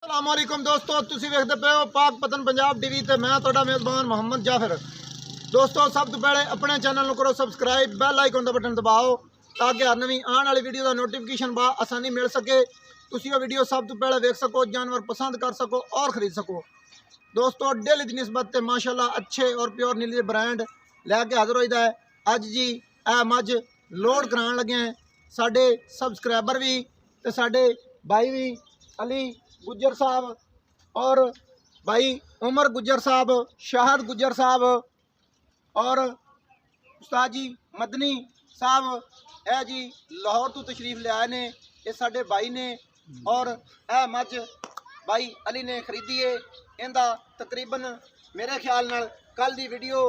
अस्सलामुअलैकुम दोस्तों, तुसी वेखदे पे हो पाक पतन पंजाब टीवी ते मैं तुहाडा मेज़बान मोहम्मद जाफिर। दोस्तों, सब तो पहले अपने चैनल करो सबसक्राइब, बैल आइकन का बटन दबाओ ताकि हर नवी आने वाली वीडियो का नोटिफिकेशन बा आसानी मिल सके। तुसी वो वीडियो सब तो पहले देख सको, जानवर पसंद कर सको और ख़रीद सको। दोस्तों, डेली की निस्बत ते माशाल्लाह अच्छे और प्योर नीली ब्रांड लैके हाजिर होईदा है। अज जी ए मझ लोड कराने लगे हैं साडे सबसक्राइबर भी ते साडे भाई भी अली गुज्जर साहब और भाई उमर गुज्जर साहब, शाहद गुज्जर साहब और उस्ताद जी मदनी साहब ए जी लाहौर तो तशरीफ ले आए ने। ये साडे भाई ने और ए मझ भाई अली ने खरीदी है। इनका तकरीबन मेरे ख्याल नाल कल दी वीडियो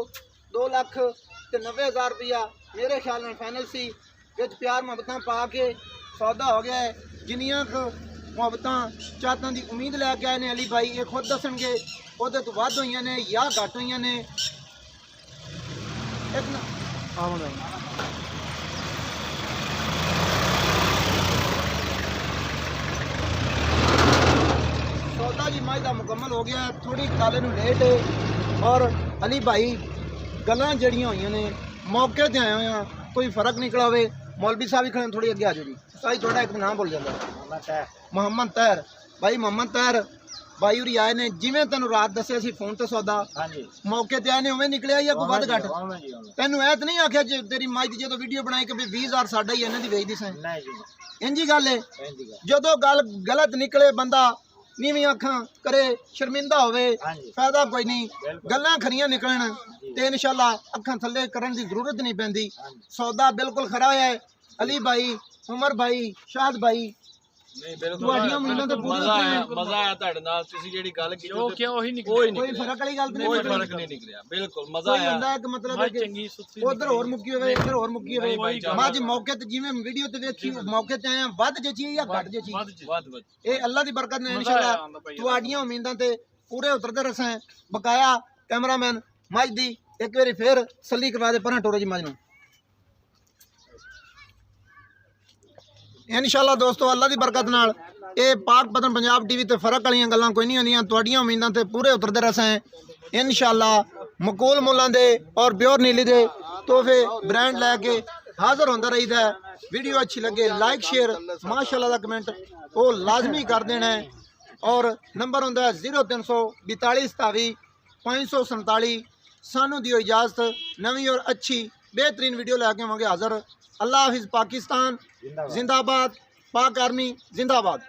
2,90,000 रुपया मेरे ख्याल नाल फाइनल सी। विच प्यार मुहब्बत पा के सौदा हो गया है। जिन्नियां मुहब्बत चाहतां की उम्मीद लैके आए ने अली भाई ये खुद दसणगे उहदे तो वध होईयां ने या घट होईयां ने। सौदा जी मज का मुकम्मल हो गया, थोड़ी काले नूं लेट है और अली भाई गल्लां जड़ियां होईयां ने मौके ते आए हुए हैं, कोई फर्क निकला होवे। मौलवी साहब ही खड़े, थोड़ी अगे आ जाओ जी। साई थोड़ा एक नाम बोल जाता मोहम्मद तैर भाई, मोहम्मद तैर भाई उरी आए ने। जिवें तेन रात दसिया सी फोन ते सौदा मौके ते आए ने उवें निकलिया या कोई वध घट? तेनू ऐ तो नहीं आख्या जी तेरी मज की जो वीडियो बनाई कि 20,000 साडा ही इन्हां दी वेचदी सी? इंजी गल है, जो गल गलत निकले बंदा नीवी अखां करे शर्मिंदा होवे फायदा कोई नहीं। गल्लां खरियां निकलन ते इंशाल्लाह अखां थल्ले करन दी जरूरत नहीं पैंदी। सौदा बिल्कुल खरा है। अली भाई, उमर भाई, शाहद भाई कोई फर्क वाली गल नहीं निकलिया। बिल्कुल मजा आया। मतलब उधर होर मुक्की होवे इधर होर मुक्की होवे। मज मौके ते जिवें वीडियो ते वेखी मौके ते आए वध जची या घट जची, ये अल्लाह दी बरकत ने इंशाल्लाह तुहाडियां उम्मीदां ते पूरे उतरदे रसां। बकाया कैमरामैन मज दी एक बारी फिर सली करवा दे परां टोरो जी मज नूं इंशाल्लाह। दोस्तों, अल्लाह की बरकत नाल ये पाक पतन पंजाब टीवी ते फर्क वाली गल्लां कोई नहीं होंदियां। तुहाडियां उम्मीदां ते पूरे उतरदे रसां इंशाल्लाह। मकूल मुल्लां दे और प्योर नीली दे तोहफे ब्रांड लैके हाजिर होंदा रहीदा है। वीडियो अच्छी लगे लाइक शेयर माशाल्लाह दा कमेंट वो लाजमी कर देना है। और नंबर होंदा है 0342 27 547। सानू दियो इजाजत, नवी और अच्छी बेहतरीन वीडियो लैके आवांगे हाजिर। अल्लाह हाफिज़। पाकिस्तान जिंदाबाद, पाक आर्मी जिंदाबाद।